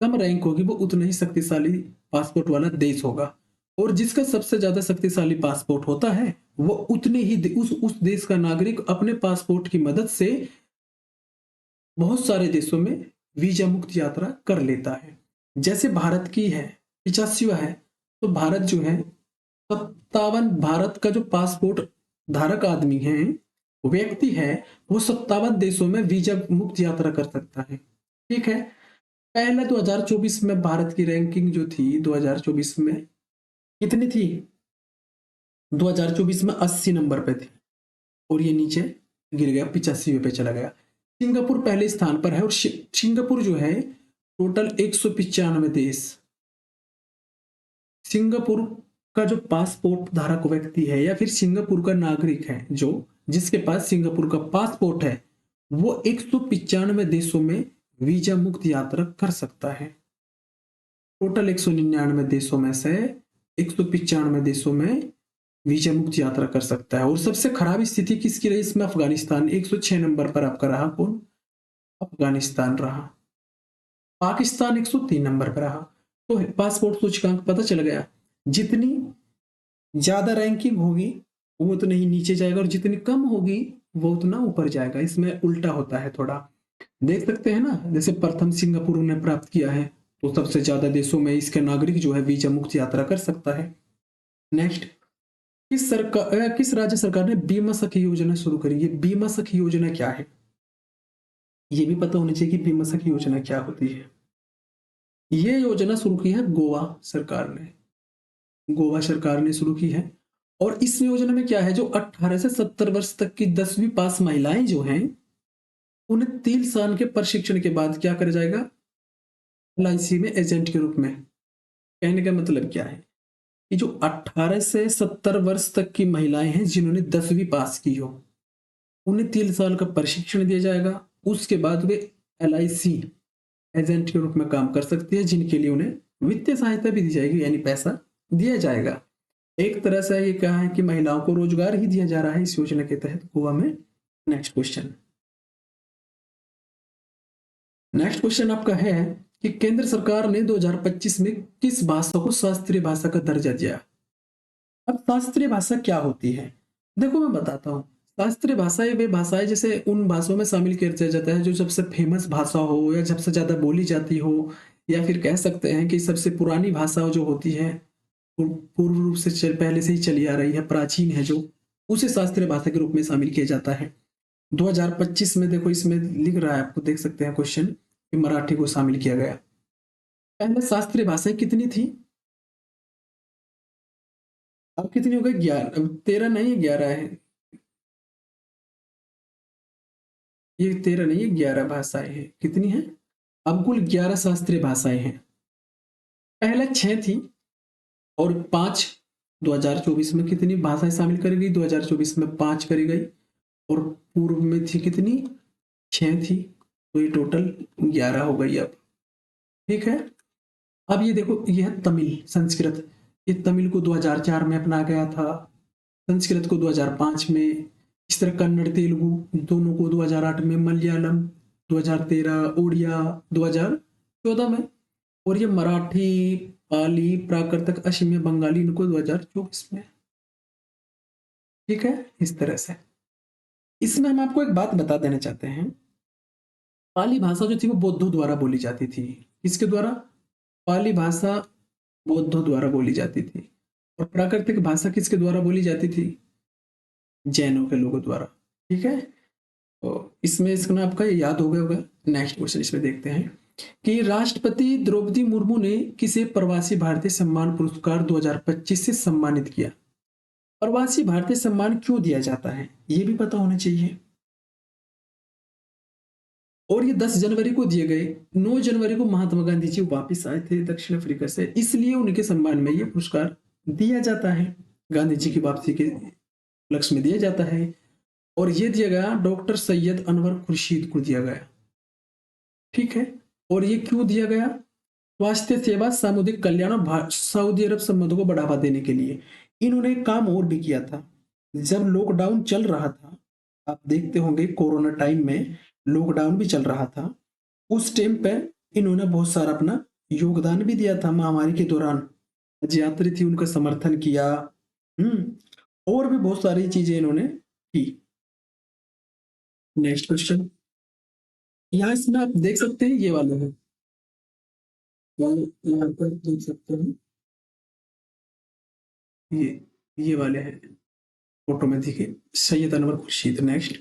कम रैंक होगी वो उतना ही शक्तिशाली पासपोर्ट वाला देश होगा, और जिसका सबसे ज्यादा शक्तिशाली पासपोर्ट होता है वो उतने ही उस देश का नागरिक अपने पासपोर्ट की मदद से बहुत सारे देशों में वीजा मुक्त यात्रा कर लेता है। जैसे भारत की है 85वां है, तो भारत जो है 57, भारत का जो पासपोर्ट धारक आदमी है, व्यक्ति है, वो 57 देशों में वीजा मुक्त यात्रा कर सकता है। ठीक है, पहले 2024 में भारत की रैंकिंग जो थी 2024 में कितनी थी? 2024 में 80 नंबर पे थी, और ये नीचे गिर गया, 85वें पे चला गया। सिंगापुर पहले स्थान पर है, और सिंगापुर जो है टोटल 195 देश, सिंगापुर का जो पासपोर्ट धारक व्यक्ति है या फिर सिंगापुर का नागरिक है, जो जिसके पास सिंगापुर का पासपोर्ट है, वो 195 देशों में वीजा मुक्त यात्रा कर सकता है। टोटल 199 देशों में से 195 देशों में वीजा मुक्त यात्रा कर सकता है। और सबसे खराब स्थिति किसकी रही इसमें? अफगानिस्तान 106 नंबर पर आपका रहा। कौन? अफगानिस्तान रहा। पाकिस्तान 103 नंबर पर रहा। तो पासपोर्ट सूचकांक पता चल गया, जितनी ज्यादा रैंकिंग होगी वो उतने ही नीचे जाएगा, और जितनी कम होगी वो उतना ऊपर जाएगा। इसमें उल्टा होता है थोड़ा, देख सकते हैं ना। जैसे प्रथम सिंगापुर ने प्राप्त किया है, तो सबसे ज्यादा देशों में इसके नागरिक जो है वीजा मुक्त यात्रा कर सकता है। नेक्स्ट, किस राज्य सरकार ने बीमा सखी योजना शुरू करी है? बीमा सखी योजना क्या है, ये भी पता होना चाहिए कि बीमा सखी योजना क्या होती है। ये योजना शुरू की है गोवा सरकार ने, गोवा सरकार ने शुरू की है। और इस योजना में क्या है, जो 18 से 70 वर्ष तक की 10वीं पास महिलाएं जो हैं, उन्हें 3 साल के प्रशिक्षण के बाद क्या कर जाएगा? एलआईसी में एजेंट के रूप में। कहने का मतलब क्या है कि जो 18 से 70 वर्ष तक की महिलाएं हैं जिन्होंने 10वीं पास की हो, उन्हें 3 साल का प्रशिक्षण दिया जाएगा। उसके बाद वे एलआईसी एजेंट के रूप में काम कर सकती है, जिनके लिए उन्हें वित्तीय सहायता भी दी जाएगी, यानी पैसा दिया जाएगा। एक तरह से ये कहा है कि महिलाओं को रोजगार ही दिया जा रहा है इस योजना के तहत गोवा में। नेक्स्ट क्वेश्चन, नेक्स्ट क्वेश्चन आपका है कि केंद्र सरकार ने 2025 में किस भाषा को शास्त्रीय भाषा का दर्जा दिया? अब शास्त्रीय भाषा क्या होती है, देखो मैं बताता हूँ। शास्त्रीय भाषाएं वे भाषाएं जैसे उन भाषाओं में शामिल किया जाता है जो सबसे फेमस भाषा हो, या सबसे ज्यादा बोली जाती हो, या फिर कह सकते हैं कि सबसे पुरानी भाषा जो होती है, पूर्व रूप से पहले से ही चली आ रही है, प्राचीन है जो, उसे शास्त्रीय भाषा के रूप में शामिल किया जाता है। 2025 में देखो इसमें लिख रहा है, आपको देख सकते हैं क्वेश्चन कि मराठी को शामिल किया गया। पहले शास्त्रीय भाषाएं कितनी थी? अब कितनी हो गई? 11, 13 नहीं 11 है। ये 13 नहीं है, 11 भाषाएं हैं। कितनी है? अब कुल 11 शास्त्रीय भाषाएं हैं। पहले 6 थी और 5 2024 में कितनी भाषाएं शामिल करी गई? 2024 में 5 करी गई और पूर्व में थी कितनी? 6 थी। तो ये टोटल 11 हो गई अब। ठीक है। अब ये देखो, ये है तमिल संस्कृत। ये तमिल को 2004 में अपनाया गया था, संस्कृत को 2005 में। इस तरह कन्नड़ तेलुगु दोनों को 2008 में, मलयालम 2013, उड़िया 2014 में, और ये मराठी, पाली, प्राकृतिक, असमिया, बंगाली इनको 2024 में। ठीक है, इस तरह से। इसमें हम आपको एक बात बता देना चाहते हैं, पाली भाषा जो थी वो बौद्धों द्वारा बोली जाती थी। किसके द्वारा? पाली भाषा बौद्धों द्वारा बोली जाती थी। और प्राकृतिक भाषा किसके द्वारा बोली जाती थी? जैनों के लोगों द्वारा। ठीक है, तो इसमें इसका आपका ये याद हो गया होगा। नेक्स्ट क्वेश्चन इसमें देखते हैं कि राष्ट्रपति द्रौपदी मुर्मू ने किसे प्रवासी भारतीय सम्मान पुरस्कार 2025 से सम्मानित किया? प्रवासी भारतीय सम्मान क्यों दिया जाता है ये भी पता होना चाहिए। और ये 10 जनवरी को दिए गए। 9 जनवरी को महात्मा गांधी जी वापस आए थे दक्षिण अफ्रीका से, इसलिए उनके सम्मान में ये पुरस्कार दिया जाता है। गांधी जी की वापसी के लक्ष्य में दिया जाता है। और ये दिया गया डॉक्टर सैयद अनवर खुर्शीद को दिया गया। ठीक है, और ये क्यों दिया गया? स्वास्थ्य सेवा, सामुदायिक कल्याण और सऊदी अरब संबंधों को बढ़ावा देने के लिए। इन्होंने एक काम और भी किया था। जब लॉकडाउन चल रहा था, आप देखते होंगे कोरोना टाइम में लॉकडाउन भी चल रहा था, उस टाइम पे इन्होंने बहुत सारा अपना योगदान भी दिया था। महामारी के दौरान हज यात्री थी, उनका समर्थन किया। और भी बहुत सारी चीजें इन्होंने की। नेक्स्ट क्वेश्चन, यहाँ इसमें आप देख सकते हैं ये वाले हैं, यहाँ पर देख सकते हैं ये वाले हैं, फोटो में दिखे सैयद अनवर खुर्शीद। नेक्स्ट,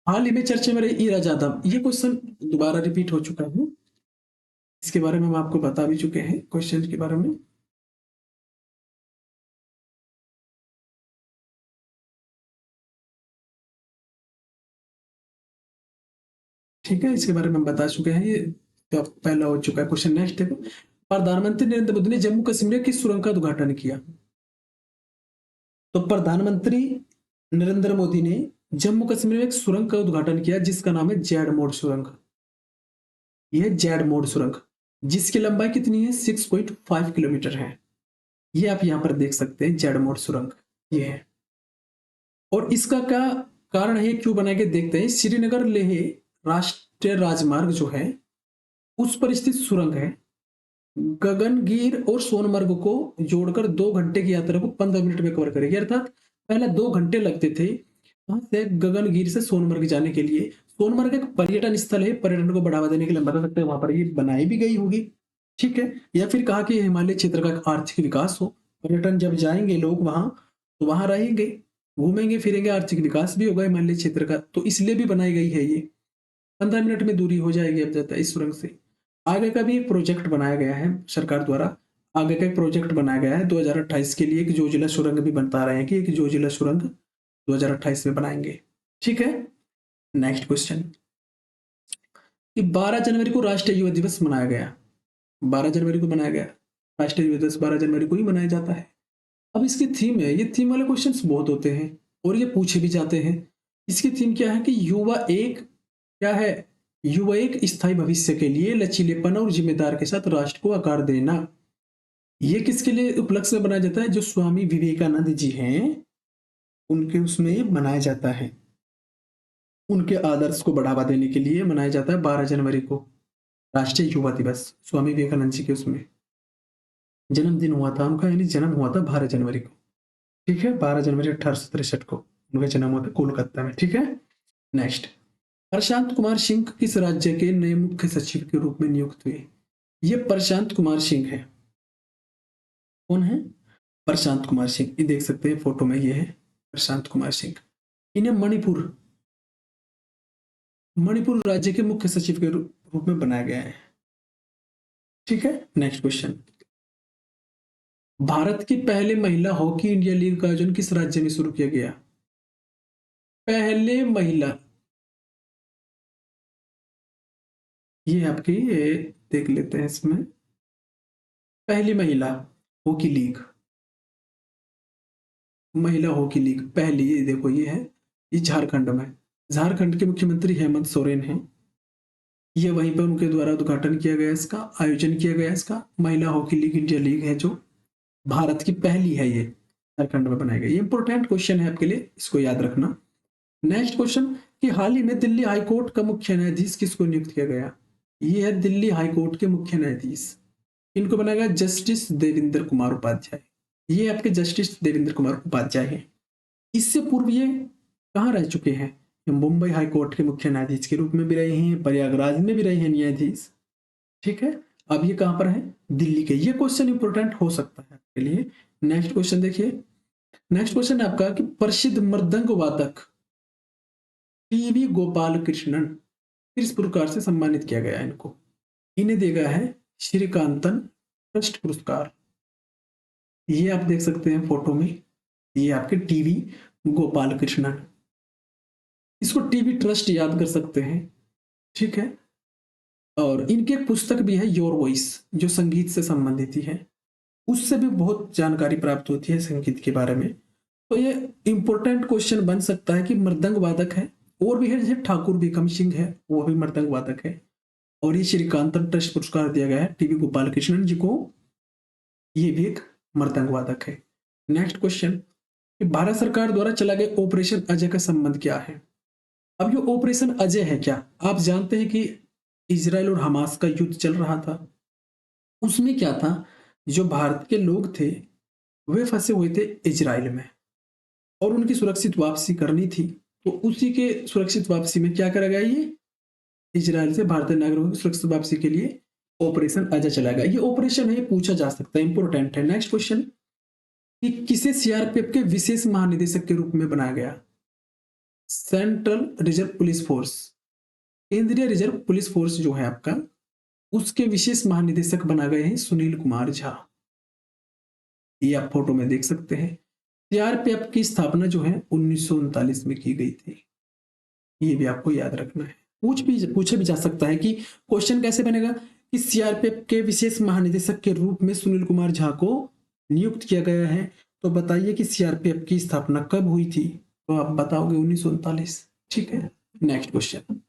हाल ही में चर्चा में रही ईरा जादव। ये क्वेश्चन दोबारा रिपीट हो चुका है, इसके बारे में हम आपको बता भी चुके हैं क्वेश्चन के बारे में। ठीक है, इसके बारे में हम बता चुके हैं, ये तो पहला हो चुका है क्वेश्चन। नेक्स्ट देखो, प्रधानमंत्री नरेंद्र मोदी ने जम्मू कश्मीर में किस सुरंग का उद्घाटन किया? तो प्रधानमंत्री नरेंद्र मोदी ने जम्मू कश्मीर में एक सुरंग का उद्घाटन किया जिसका नाम है जेड मोड सुरंग। यह जेड मोड सुरंग, जिसकी लंबाई कितनी है? 6.5 किलोमीटर है। ये आप यहां पर देख सकते हैं, जेड मोड सुरंग ये है। और इसका क्या कारण है, क्यों बनाया गया देखते हैं। श्रीनगर लेह राष्ट्रीय राजमार्ग जो है उस पर स्थित सुरंग है। गगनगीर और सोनमर्ग को जोड़कर 2 घंटे की यात्रा को 15 मिनट में कवर करेगी। अर्थात पहले 2 घंटे लगते थे वहां से गगनगीर से सोनमर्ग जाने के लिए। सोनमर्ग एक पर्यटन स्थल है, पर्यटन को बढ़ावा देने के लिए बता सकते हैं वहां पर ये बनाई भी गई होगी। ठीक है, या फिर कहा कि हिमालय क्षेत्र का आर्थिक विकास हो। पर्यटन जब जाएंगे लोग वहां तो वहां रहेंगे, घूमेंगे फिरेंगे, आर्थिक विकास भी होगा हिमालय क्षेत्र का, तो इसलिए भी बनाई गई है ये। 15 मिनट में दूरी हो जाएगी अब जाता है इस सुरंग से। आगे का भी एक प्रोजेक्ट बनाया गया है सरकार द्वारा। आगे का एक प्रोजेक्ट बनाया गया है 2028 के लिए, एक जोजिला सुरंग भी बता रहे हैं कि एक जोजिला सुरंग 2028 में बनाएंगे। ठीक है, नेक्स्ट क्वेश्चन, 12 जनवरी को राष्ट्रीय युवा दिवस मनाया गया। 12 जनवरी को मनाया गया राष्ट्रीय युवा दिवस, 12 जनवरी को ही मनाया जाता है। अब इसकी थीम है, ये थीम वाले क्वेश्चंस बहुत होते हैं और ये पूछे भी जाते हैं। इसकी थीम क्या है कि युवा एक क्या है? युवा एक स्थायी भविष्य के लिए लचीलेपन और जिम्मेदार के साथ राष्ट्र को आकार देना। ये किसके लिए उपलक्ष्य में बनाया जाता है? जो स्वामी विवेकानंद जी हैं उनके उसमें ये मनाया जाता है। उनके आदर्श को बढ़ावा देने के लिए मनाया जाता है 12 जनवरी को राष्ट्रीय युवा दिवस। स्वामी विवेकानंद जी के उसमें जन्मदिन हुआ था उनका, यानी जन्म हुआ था 12 जनवरी को। ठीक है, 12 जनवरी 1863 को उनका जन्म हुआ था कोलकाता में। ठीक है, नेक्स्ट, प्रशांत कुमार सिंह किस राज्य के नए मुख्य सचिव के रूप में नियुक्त हुए? ये प्रशांत कुमार सिंह है। कौन है? प्रशांत कुमार सिंह, ये देख सकते हैं फोटो में ये है। प्रशांत कुमार सिंह। इन्हें मणिपुर राज्य के मुख्य सचिव के रूप में बनाया गया है। ठीक है, नेक्स्ट क्वेश्चन। भारत की पहले महिला हॉकी इंडिया लीग का आयोजन किस राज्य में शुरू किया गया? पहले महिला, ये आपकी देख लेते हैं इसमें, पहली महिला हॉकी लीग, महिला हॉकी लीग पहली, ये देखो ये है, ये झारखंड में, झारखंड के मुख्यमंत्री हेमंत सोरेन हैं। ये वहीं पर उनके द्वारा उद्घाटन किया गया, इसका आयोजन किया गया। इसका महिला हॉकी लीग इंडिया लीग है जो भारत की पहली है, ये झारखंड में बनाई गई। ये इंपॉर्टेंट क्वेश्चन है आपके लिए, इसको याद रखना। नेक्स्ट क्वेश्चन कि हाल ही में दिल्ली हाईकोर्ट का मुख्य न्यायाधीश किसको नियुक्त किया गया? ये है दिल्ली हाईकोर्ट के मुख्य न्यायाधीश, इनको बनाया गया जस्टिस देवेंद्र कुमार उपाध्याय। ये आपके जस्टिस देवेंद्र कुमार उपाध्याय हैं। इससे पूर्व ये कहाँ रह चुके हैं? ये मुंबई हाईकोर्ट के मुख्य न्यायाधीश के रूप में भी रहे हैं, प्रयागराज में भी रहे हैं न्यायाधीश। ठीक है, अब ये कहां पर है? दिल्ली के। ये क्वेश्चन इंपोर्टेंट हो सकता है आपके लिए। नेक्स्ट क्वेश्चन देखिए, नेक्स्ट क्वेश्चन है आपका कि प्रसिद्ध मृदंग वादक टीवी गोपाल कृष्णन किस पुरस्कार से सम्मानित किया गया? इनको, इन्हें दिया गया है श्रीकांतन ट्रस्ट पुरस्कार। ये आप देख सकते हैं फोटो में, ये आपके टीवी गोपाल कृष्णन, इसको टीवी ट्रस्ट याद कर सकते हैं। ठीक है, और इनकी एक पुस्तक भी है योर वॉइस, जो संगीत से संबंधित ही है, उससे भी बहुत जानकारी प्राप्त होती है संगीत के बारे में। तो ये इंपॉर्टेंट क्वेश्चन बन सकता है कि मृदंग वादक है, और भी है जैसे ठाकुर बिक्रम सिंह है, वो भी मृदंग वादक है। और ये श्रीकांतन ट्रस्ट पुरस्कार दिया गया है टीवी गोपाल कृष्णन जी को, ये भी एक मृदंग वादक है। नेक्स्ट क्वेश्चन, भारत सरकार द्वारा चला गया ऑपरेशन अजय का संबंध क्या है? अब ये ऑपरेशन अजय है क्या? आप जानते हैं कि इजराइल और हमास का युद्ध चल रहा था, उसमें क्या था, जो भारत के लोग थे वे फंसे हुए थे इजराइल में और उनकी सुरक्षित वापसी करनी थी। तो उसी के सुरक्षित वापसी में क्या करा गया, ये इजराइल से भारतीय नागरिकों की सुरक्षित वापसी के लिए ऑपरेशन अजय चला गया। ये ऑपरेशन है, पूछा जा सकता है, इंपोर्टेंट है। नेक्स्ट क्वेश्चन कि किसे सीआरपीएफ के विशेष महानिदेशक के रूप में बनाया गया? सेंट्रल रिजर्व पुलिस फोर्स, केंद्रीय रिजर्व पुलिस फोर्स जो है आपका, उसके विशेष महानिदेशक बना गए हैं सुनील कुमार झा। ये आप फोटो में देख सकते हैं। सीआरपीएफ की स्थापना जो है 1939 में की गई थी, ये भी आपको याद रखना है। पूछा भी जा सकता है कि क्वेश्चन कैसे बनेगा कि सीआरपीएफ के विशेष महानिदेशक के रूप में सुनील कुमार झा को नियुक्त किया गया है, तो बताइए कि सीआरपीएफ की स्थापना कब हुई थी? तो आप बताओगे 1939। ठीक है, नेक्स्ट क्वेश्चन,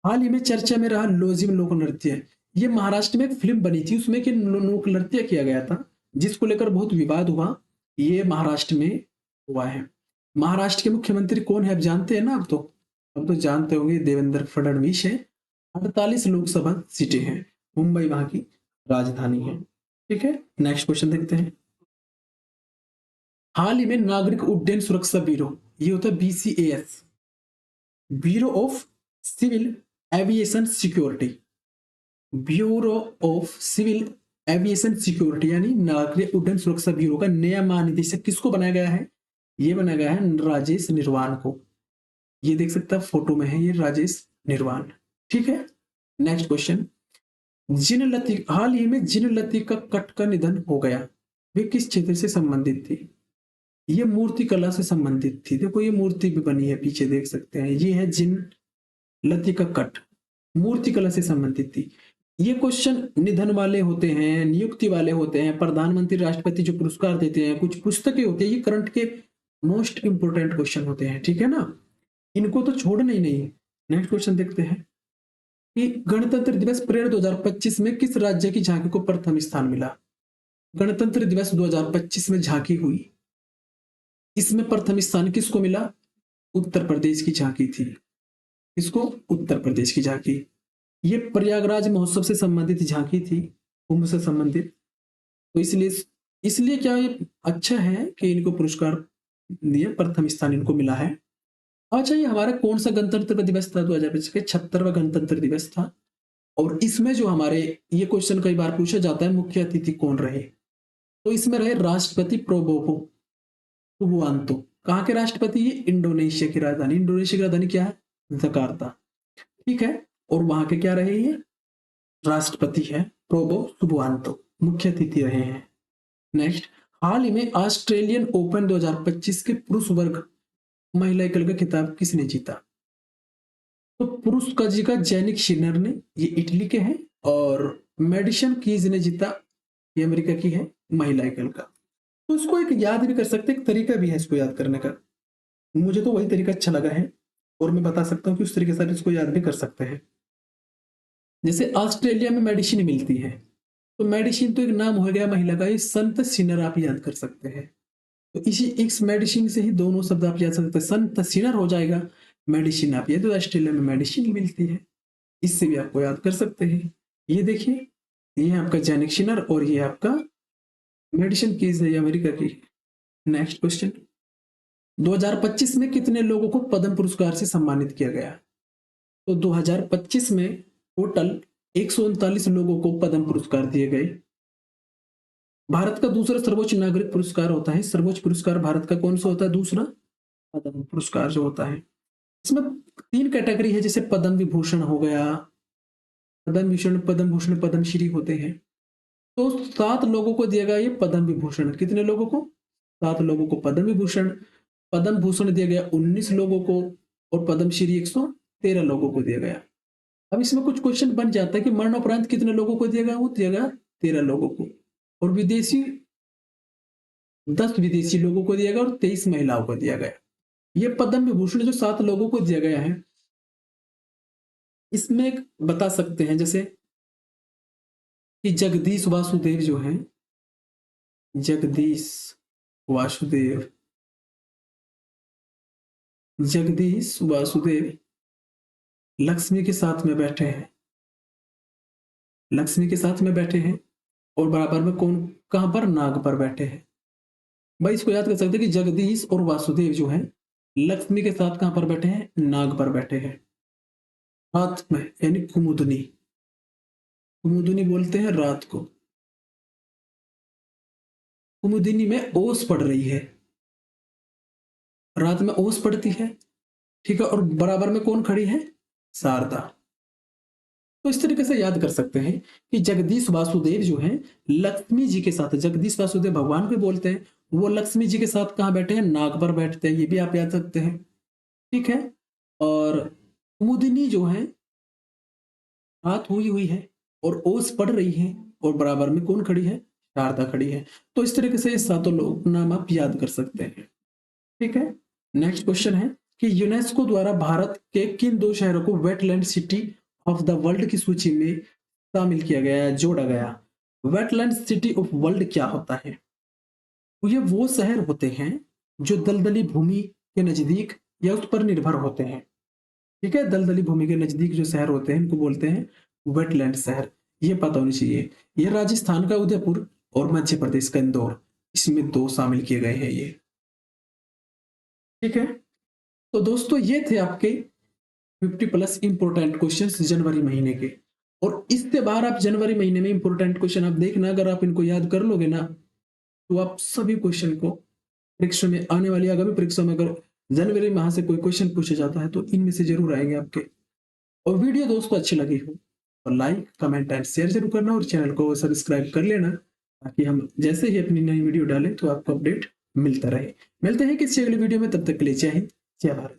हाल ही में चर्चा में रहा लोजिम लोक नृत्य, ये महाराष्ट्र में एक फिल्म बनी थी, उसमें कि लोक नृत्य किया गया था, जिसको लेकर बहुत विवाद हुआ। ये महाराष्ट्र में हुआ है। महाराष्ट्र के मुख्यमंत्री कौन है, आप जानते हैं ना? अब तो जानते होंगे, देवेंद्र फडणवीस है। 48 लोकसभा सीटें हैं, मुंबई वहां की राजधानी है। ठीक है, नेक्स्ट क्वेश्चन देखते हैं। हाल ही में नागरिक उड्डयन सुरक्षा ब्यूरो, ये होता है BCAS, bureau of civil aviation security, bureau of civil aviation security यानी नागरिक उड्डयन सुरक्षा ब्यूरो का नया महानिदेशक किसको बनाया गया है? ये बनाया गया है राजेश निर्वाण को। ये देख सकता है फोटो में है, ये राजेश निर्वाण। ठीक है, नेक्स्ट क्वेश्चन, हाल ही में जिन लतीका कट का निधन हो गया, वे किस क्षेत्र से संबंधित थी? ये मूर्ति कला से संबंधित थी। देखो ये मूर्ति भी बनी है, पीछे देख सकते हैं, ये है जिन लतीका कट, मूर्ति कला से संबंधित थी। ये क्वेश्चन निधन वाले होते हैं, नियुक्ति वाले होते हैं, प्रधानमंत्री राष्ट्रपति जो पुरस्कार देते हैं, कुछ पुस्तकें होती है, ये करंट के मोस्ट इंपोर्टेंट क्वेश्चन होते हैं। ठीक है ना, इनको तो छोड़ना ही नहीं। नेक्स्ट क्वेश्चन देखते हैं कि गणतंत्र दिवस परेड 2025 में किस राज्य की झांकी को प्रथम स्थान मिला? गणतंत्र दिवस 2025 में झांकी हुई, इसमें प्रथम स्थान किसको मिला? उत्तर प्रदेश की झांकी थी। इसको उत्तर प्रदेश की झांकी, ये प्रयागराज महोत्सव से संबंधित झांकी थी, कुंभ से संबंधित। तो इसलिए क्या ये अच्छा है कि इनको पुरस्कार दिया, प्रथम स्थान इनको मिला है। अच्छा, ये हमारा कौन सा गणतंत्र दिवस था? 2025 के 76वां गणतंत्र दिवस था। और इसमें जो हमारे, ये क्वेश्चन कई बार पूछा जाता है, मुख्य अतिथि कौन रहे? तो इसमें रहे राष्ट्रपति प्रोबोवो सुबियांतो, कहाँ के राष्ट्रपति? ये इंडोनेशिया की राजधानी। इंडोनेशिया की राजधानी क्या है? जकार्ता। ठीक है, और वहां के क्या रहे? ये राष्ट्रपति है प्रोबो सुबियांतो, मुख्य अतिथि रहे हैं। नेक्स्ट, हाल ही में ऑस्ट्रेलियन ओपन 2025 के पुरुष वर्ग महिला एकल का खिताब किसने जीता? तो पुरुष का जीता जैनिक शिनर ने, ये इटली के हैं, और मेडिसन कीज ने जीता, ये अमेरिका की है, महिला एकल का। तो इसको एक याद भी कर सकते हैं, एक तरीका भी है इसको याद करने का। मुझे तो वही तरीका अच्छा लगा है और मैं बता सकता हूँ कि उस तरीके से आप इसको याद भी कर सकते हैं। जैसे ऑस्ट्रेलिया में मेडिसिन मिलती है, तो मेडिसिन तो एक नाम हो गया महिला का, ये संत सिनर आप याद कर सकते हैं। तो इसी इस मेडिसिन से ही दोनों शब्द आप याद सकते हैं, संत सिनर हो जाएगा, मेडिसिन आप ये तो ऑस्ट्रेलिया में मेडिसिन मिलती है, इससे भी आपको याद कर सकते हैं। ये देखिए, ये आपका जैनिक शिनर और ये आपका मेडिसिन कीज है, अमेरिका की। नेक्स्ट क्वेश्चन, 2025 में कितने लोगों को पद्म पुरस्कार से सम्मानित किया गया? तो 2025 में टोटल 139 लोगों को पद्म पुरस्कार दिए गए। भारत का दूसरा सर्वोच्च नागरिक पुरस्कार होता है, सर्वोच्च पुरस्कार भारत का कौन सा होता है? दूसरा पद्म पुरस्कार जो होता है। इसमें 3 कैटेगरी है, जैसे पद्म विभूषण हो गया, पद्म भूषण, पद्म भूषण, पद्मश्री होते हैं। तो 7 लोगों को दिया गया ये पद्म विभूषण। कितने लोगों को? 7 लोगों को पद्म विभूषण। पद्म भूषण दिया गया 19 लोगों को और पद्मश्री 113 लोगों को दिया गया। अब इसमें कुछ क्वेश्चन बन जाता है कि मरणोपरांत कितने लोगों को दिया गया? वो दिया गया 13 लोगों को, और विदेशी 10 विदेशी लोगों को दिया गया और 23 महिलाओं को दिया गया। ये पद्म विभूषण जो 7 लोगों को दिया गया है, इसमें एक बता सकते हैं जैसे कि जगदीश वासुदेव जो है, जगदीश वासुदेव, जगदीश वासुदेव लक्ष्मी के साथ में बैठे हैं, लक्ष्मी के साथ में बैठे हैं, और बराबर में कौन कहां पर? नाग पर बैठे हैं। भाई इसको याद कर सकते हैं कि जगदीश और वासुदेव जो है लक्ष्मी के साथ कहां पर बैठे हैं? नाग पर बैठे हैं, रात में, यानी कुमुदनी। कुमुदनी बोलते हैं रात को। कुमुदिनी में ओस पड़ रही है, रात में ओस पड़ती है, ठीक है, और बराबर में कौन खड़ी है? शारदा। तो इस तरीके से याद कर सकते हैं कि जगदीश वासुदेव जो है लक्ष्मी जी के साथ, जगदीश वासुदेव भगवान को बोलते हैं, वो लक्ष्मी जी के साथ कहां बैठे हैं? नाग पर बैठते हैं, ये भी आप याद सकते हैं, ठीक है। और कुमुदिनी जो है रात हुई हुई है और ओस पड़ रही है, और बराबर में कौन खड़ी है? शारदा खड़ी है। तो इस तरीके से ये 7 लोग नाम आप याद कर सकते हैं, ठीक है। नेक्स्ट क्वेश्चन है कि यूनेस्को द्वारा भारत के किन 2 शहरों को wetland city of the world की सूची में शामिल किया गया है, जोड़ा गया? वेटलैंड सिटी ऑफ वर्ल्ड क्या होता है? तो ये वो शहर होते हैं जो दलदली भूमि के नजदीक या उस पर निर्भर होते हैं, ठीक है। दलदली भूमि के नजदीक जो शहर होते हैं इनको बोलते हैं वेटलैंड शहर, ये पता होनी चाहिए। ये राजस्थान का उदयपुर और मध्य प्रदेश का इंदौर, इसमें 2 शामिल किए गए हैं ये, ठीक है। तो दोस्तों ये थे आपके 50+ इंपोर्टेंट क्वेश्चंस जनवरी महीने के, और इससे बाहर आप जनवरी महीने में इंपोर्टेंट क्वेश्चन आप देखना, अगर आप इनको याद कर लोगे ना तो आप सभी क्वेश्चन को परीक्षा में, आने वाली आगामी परीक्षा में अगर जनवरी माह से कोई क्वेश्चन पूछा जाता है तो इनमें से जरूर आएंगे आपके। और वीडियो दोस्तों अच्छी लगी हो तो लाइक, कमेंट एंड शेयर जरूर करना, और चैनल को सब्सक्राइब कर लेना, ताकि हम जैसे ही अपनी नई वीडियो डालें तो आपको अपडेट मिलता रहे। मिलते हैं किसी अगली वीडियो में, तब तक के लिए जय हिंद, जय भारत।